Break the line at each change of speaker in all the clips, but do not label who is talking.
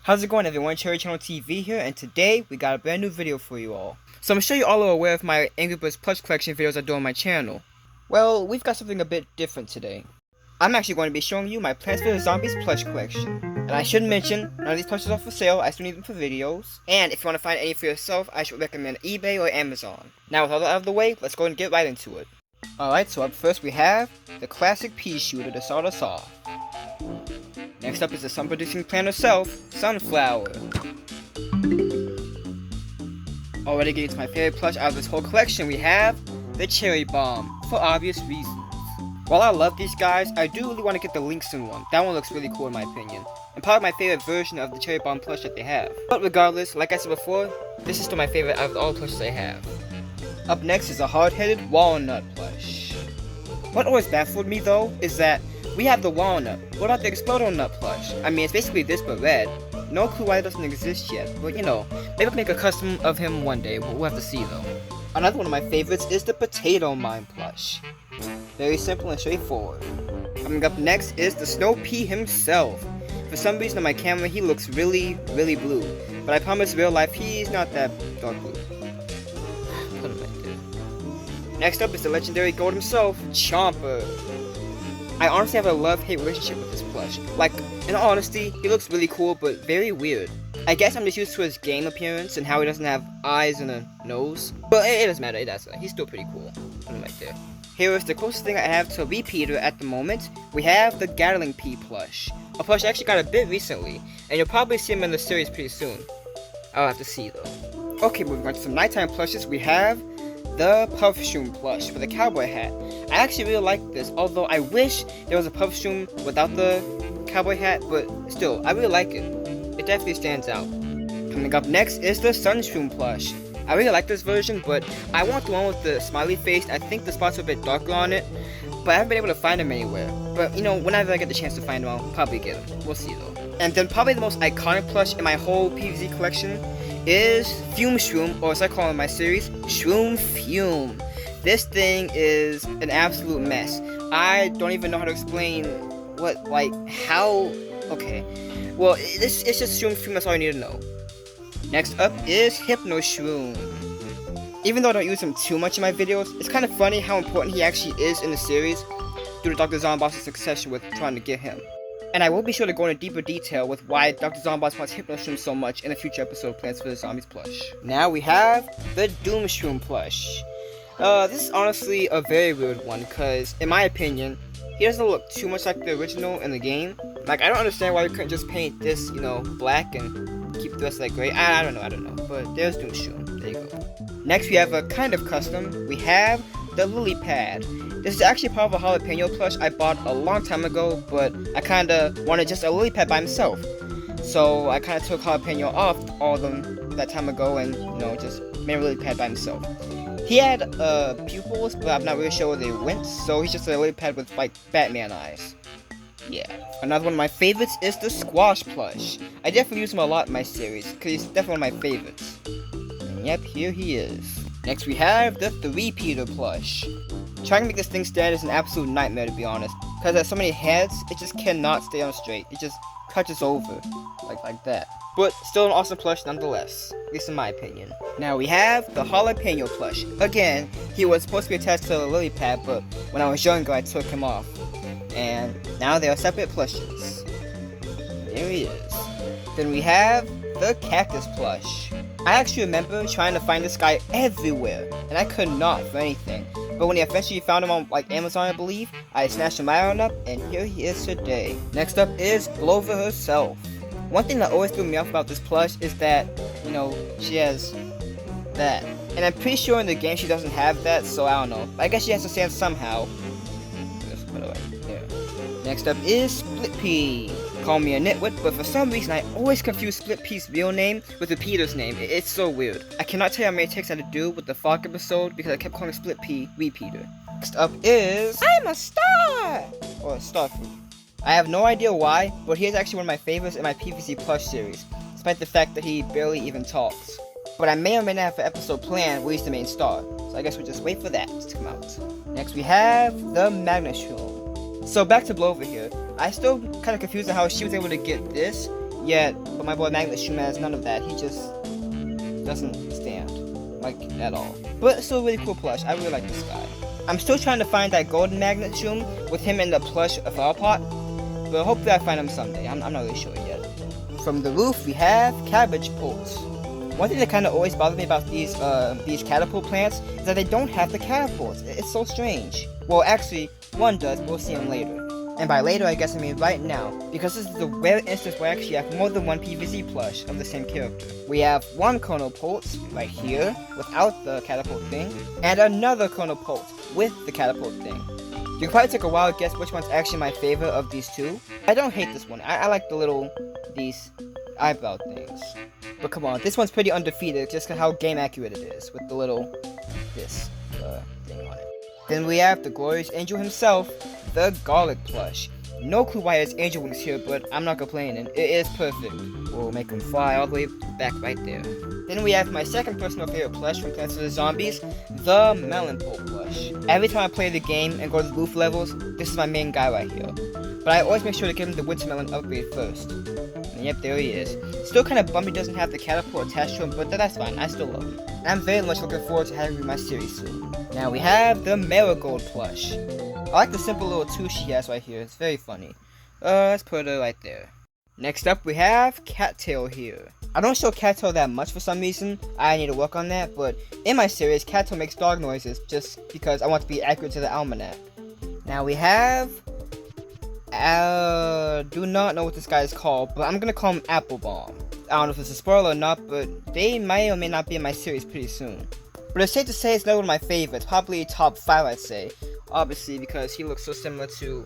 How's it going, everyone? Cherry Channel TV here, and today we got a brand new video for you all. So I'm sure you all are aware of my Angry Birds plush collection videos I do on my channel. Well, we've got something a bit different today. I'm actually going to be showing you my Plants vs Zombies plush collection. And I should mention, none of these plushes are for sale, I still need them for videos. And if you want to find any for yourself, I should recommend eBay or Amazon. Now with all that out of the way, let's go and get right into it. Alright, so up first we have the classic pea shooter to start us off. Next up is the sun-producing plant herself, Sunflower. Already getting to my favorite plush out of this whole collection, we have the Cherry Bomb, for obvious reasons. While I love these guys, I do really want to get the Lynxen one. That one looks really cool in my opinion, and probably my favorite version of the Cherry Bomb plush that they have. But regardless, like I said before, this is still my favorite out of all the plushes they have. Up next is a hard-headed Walnut plush. What always baffled me though, is that we have the Walnut. What about the Explodo Nut plush? I mean, it's basically this but red. No clue why it doesn't exist yet, but you know, maybe I can make a custom of him one day, we'll have to see though. Another one of my favorites is the Potato Mine plush. Very simple and straightforward. Coming up next is the Snow Pea himself. For some reason on my camera he looks really blue, but I promise in real life he's not that dark blue. Put him right there. Next up is the legendary goat himself, Chomper. I honestly have a love-hate relationship with this plush. Like, in all honesty, he looks really cool, but very weird. I guess I'm just used to his game appearance and how he doesn't have eyes and a nose. But it doesn't matter, he's still pretty cool. Put him right there. Here is the closest thing I have to a repeater at the moment. We have the Gatling Pea plush. A plush I actually got a bit recently, and you'll probably see him in the series pretty soon. I'll have to see though. Okay, moving on to some nighttime plushes, we have the Puff Shroom plush for the cowboy hat. I actually really like this, although I wish there was a Puff Shroom without the cowboy hat, but still, I really like it. It definitely stands out. Coming up next is the Sun Shroom plush. I really like this version, but I want the one with the smiley face. I think the spots are a bit darker on it, but I haven't been able to find them anywhere. But you know, whenever I get the chance to find them, I'll probably get them. We'll see though. And then probably the most iconic plush in my whole PVC collection is Fume Shroom, or as I call it in my series, Shroom Fume. This thing is an absolute mess. I don't even know how to explain okay. Well, it's just Shroom Fume, that's all you need to know. Next up is Hypno Shroom. Even though I don't use him too much in my videos, it's kind of funny how important he actually is in the series due to Dr. Zomboss' succession with trying to get him. And I will be sure to go into deeper detail with why Dr. Zomboss wants Hypno Shroom so much in a future episode of Plants vs Zombies plush. Now we have the Doom Shroom plush. This is honestly a very weird one, because in my opinion, he doesn't look too much like the original in the game. Like, I don't understand why we couldn't just paint this, you know, black and keep the rest like gray. I don't know, but there's Doom Shroom. There you go. Next we have a kind of custom. We have the Lily Pad. This is actually part of a Jalapeno plush I bought a long time ago, but I kinda wanted just a Lily Pad by himself. So I kinda took Jalapeno off all of them that time ago and, you know, just made a Lily Pad by himself. He had pupils, but I'm not really sure where they went, so he's just a Lily Pad with, like, Batman eyes. Yeah. Another one of my favorites is the Squash plush. I definitely use him a lot in my series, because he's definitely one of my favorites. And yep, here he is. Next we have the Three-Peter plush. Trying to make this thing stand is an absolute nightmare, to be honest, because it has so many heads, it just cannot stay on straight. It just crutches over, like that. But still an awesome plush nonetheless, at least in my opinion. Now we have the Jalapeno plush. Again, he was supposed to be attached to the Lily Pad, but when I was younger I took him off. And now they are separate plushes. There he is. Then we have the Cactus plush. I actually remember trying to find this guy everywhere, and I could not for anything. But when I eventually found him on Amazon, I believe, I snatched him right on up, and here he is today. Next up is Glover herself. One thing that always threw me off about this plush is that, you know, she has that. And I'm pretty sure in the game she doesn't have that, so I don't know. I guess she has to stand somehow. Just put it right there. Next up is Split Pea. Call me a nitwit, but for some reason I always confuse Split Pea's real name with Repeater's name. It's so weird. I cannot tell you how many takes I had to do with the Fog episode because I kept calling Split Pea Repeater. Next up is I'm a Star! Or Starfruit. I have no idea why, but he is actually one of my favorites in my PVC plush series, despite the fact that he barely even talks. But I may or may not have an episode planned where he's the main star, so I guess we'll just wait for that to come out. Next we have the Magnet Shroom. So back to Blover here. I still kind of confused on how she was able to get this, yet, but my boy Magnet Shroom has none of that. He just doesn't stand, like, at all. But it's still a really cool plush. I really like this guy. I'm still trying to find that golden Magnet Shroom with him in the plush flower pot, but hopefully I find him someday. I'm not really sure yet. From the roof, we have cabbage poles. One thing that kind of always bothers me about these catapult plants is that they don't have the catapults. It's so strange. Well, actually, one does, but we'll see him later. And by later, I guess I mean right now, because this is the rare instance where I actually have more than one PVC plush of the same character. We have one Colonel Pulse, right here, without the catapult thing, and another Colonel Pulse with the catapult thing. You can probably take a wild guess which one's actually my favorite of these two. I don't hate this one. I like these eyebrow things. But come on, this one's pretty undefeated just because how game accurate it is with the this thing on it. Then we have the glorious angel himself, the garlic plush. No clue why his angel wings here, but I'm not complaining. It is perfect. We'll make him fly all the way back right there. Then we have my second personal favorite plush from Plants vs. Zombies, the Melon Pole plush. Every time I play the game and go to the roof levels, this is my main guy right here. But I always make sure to give him the Wintermelon upgrade first. And yep, there he is. Still kind of bummed he doesn't have the catapult attached to him, but that's fine, I still love him. And I'm very much looking forward to having him in my series soon. Now we have the Marigold plush. I like the simple little tooth she has right here, it's very funny. Let's put her right there. Next up we have Cattail here. I don't show Cattail that much for some reason, I need to work on that, but in my series, Cattail makes dog noises just because I want to be accurate to the almanac. Now we have... do not know what this guy is called, but I'm gonna call him Applebomb. I don't know if it's a spoiler or not, but they may or may not be in my series pretty soon. But it's safe to say it's not one of my favorites, probably top 5 I'd say. Obviously because he looks so similar to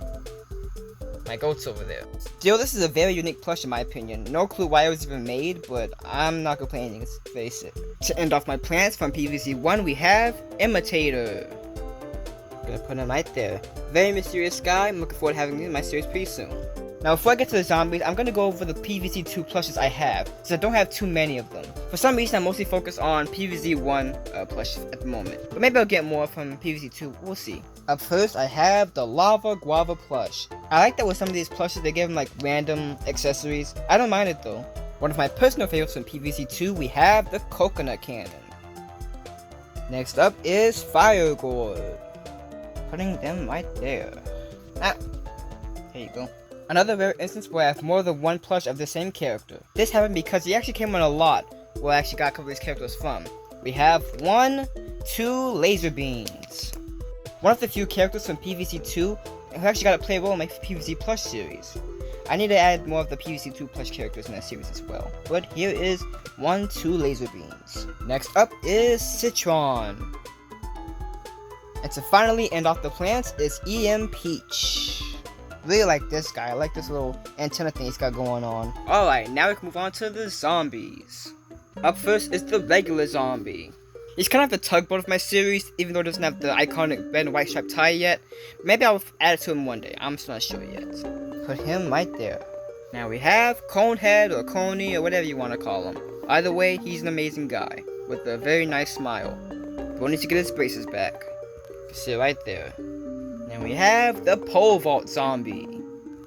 my goats over there. Still, this is a very unique plush in my opinion. No clue why it was even made, but I'm not complaining, it's very sick. To end off my plants from PVC1, we have Imitator. Gonna put him right there. Very mysterious guy, I'm looking forward to having him in my series pretty soon. Now before I get to the zombies, I'm gonna go over the PVC2 plushes I have, since I don't have too many of them. For some reason, I'm mostly focused on PVC1 plush at the moment, but maybe I'll get more from PVC2, we'll see. Up first, I have the Lava Guava plush. I like that with some of these plushes, they give them like random accessories. I don't mind it though. One of my personal favorites from PVC2, we have the Coconut Cannon. Next up is Fire Gourd. Putting them right there. There you go. Another rare instance where I have more than one plush of the same character. This happened because he actually came on a lot where I actually got a couple of these characters from. We have 2 laser beams. One of the few characters from PVC2 who actually got to play a role in my PVC plush series. I need to add more of the PVC2 plush characters in that series as well. But here is 2 laser beams. Next up is Citron. And to finally end off the plants is EM Peach. Really like this guy. I like this little antenna thing he's got going on. Alright, now we can move on to the zombies. Up first is the regular zombie. He's kind of the tugboat of my series, even though it doesn't have the iconic red and white striped tie yet. Maybe I'll add it to him one day, I'm just not sure yet. Put him right there. Now we have Conehead or Coney or whatever you want to call him. Either way, he's an amazing guy, with a very nice smile. We'll need to get his braces back. Sit right there. Then we have the pole vault zombie.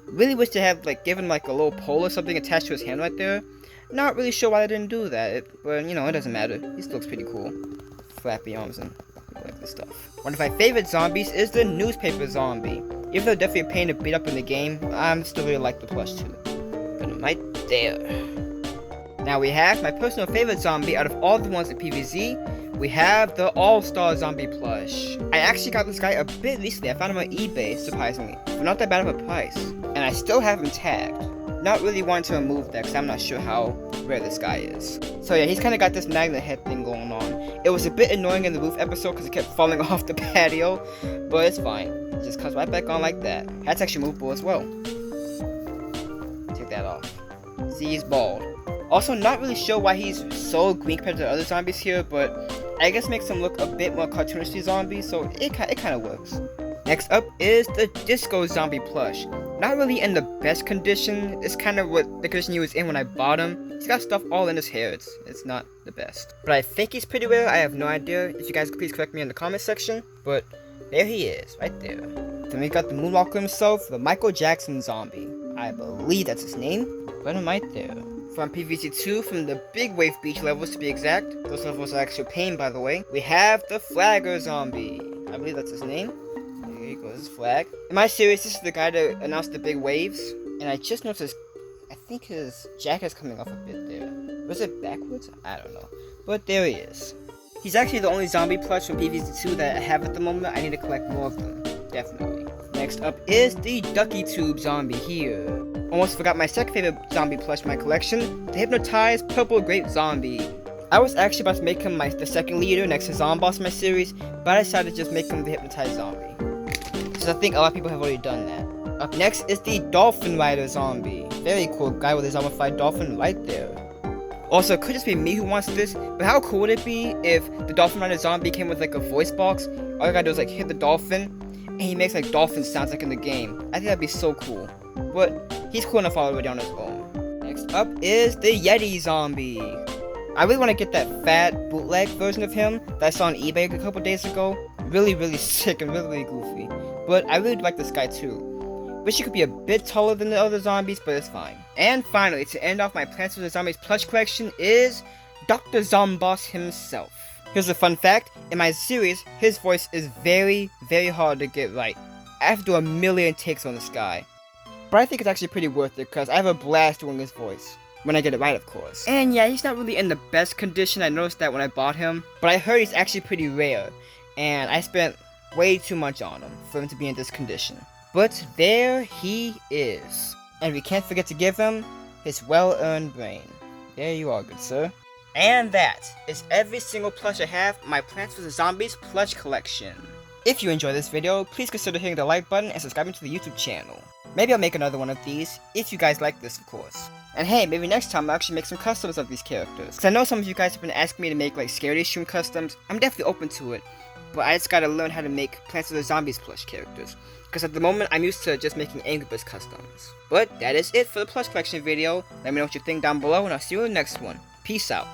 Really wish to have given a little pole or something attached to his hand right there. Not really sure why they didn't do that, but you know, it doesn't matter. He still looks pretty cool. Flappy arms and like this stuff. One of my favorite zombies is the newspaper zombie. Even though definitely a pain to beat up in the game, I'm still really like the plush too. Put him right there. Now we have my personal favorite zombie out of all the ones at PVZ. We have the All-Star Zombie plush. I actually got this guy a bit recently. I found him on eBay, surprisingly, for not that bad of a price. And I still have him tagged. Not really wanting to remove that because I'm not sure how rare this guy is. So yeah, he's kind of got this magnet head thing going on. It was a bit annoying in the roof episode because it kept falling off the patio, but it's fine. It just comes right back on like that. That's actually movable as well. Take that off. See, he's bald. Also, not really sure why he's so green compared to the other zombies here, but I guess makes him look a bit more cartoonishly zombie, so it kind of works. Next up is the Disco Zombie plush. Not really in the best condition. It's kind of what the condition he was in when I bought him. He's got stuff all in his hair. It's not the best. But I think he's pretty rare. I have no idea. If you guys could please correct me in the comment section. But there he is, right there. Then we got the Moonwalker himself, the Michael Jackson zombie. I believe that's his name. Put him right there. From PVC2, from the big wave beach levels to be exact. Those levels are actual pain, by the way. We have the Flagger Zombie. I believe that's his name. There he goes, his flag. In my series, this is the guy that announced the big waves. And I just noticed, I think his jacket's coming off a bit there. Was it backwards? I don't know. But there he is. He's actually the only zombie plush from PVC2 that I have at the moment. I need to collect more of them. Definitely. Next up is the Ducky Tube Zombie here. Almost forgot my second favorite zombie plush in my collection, the Hypnotized Purple Grape Zombie. I was actually about to make him the second leader next to Zomboss in my series, but I decided to just make him the Hypnotized Zombie. Since I think a lot of people have already done that. Up next is the Dolphin Rider Zombie. Very cool guy with a zombified dolphin right there. Also, it could just be me who wants this, but how cool would it be if the Dolphin Rider Zombie came with like a voice box? All you gotta do is like hit the dolphin, and he makes like dolphin sounds like in the game. I think that'd be so cool. But he's cool enough already on his own. Next up is the Yeti Zombie. I really want to get that fat bootleg version of him that I saw on eBay a couple days ago. Really sick and really goofy. But I really do like this guy too. Wish he could be a bit taller than the other zombies, but it's fine. And finally, to end off my Plants vs. Zombies plush collection is Dr. Zomboss himself. Here's a fun fact, in my series, his voice is very hard to get right. I have to do a million takes on this guy. But I think it's actually pretty worth it, because I have a blast doing his voice. When I get it right, of course. And yeah, he's not really in the best condition, I noticed that when I bought him. But I heard he's actually pretty rare, and I spent way too much on him for him to be in this condition. But there he is. And we can't forget to give him his well-earned brain. There you are, good sir. And that is every single plush I have in my Plants vs. Zombies plush collection. If you enjoyed this video, please consider hitting the like button and subscribing to the YouTube channel. Maybe I'll make another one of these, if you guys like this, of course. And hey, maybe next time I'll actually make some customs of these characters. Because I know some of you guys have been asking me to make like Scary Shroom customs. I'm definitely open to it. But I just gotta learn how to make Plants vs. Zombies plush characters. Because at the moment, I'm used to just making Angry Birds customs. But that is it for the plush collection video. Let me know what you think down below, and I'll see you in the next one. Peace out.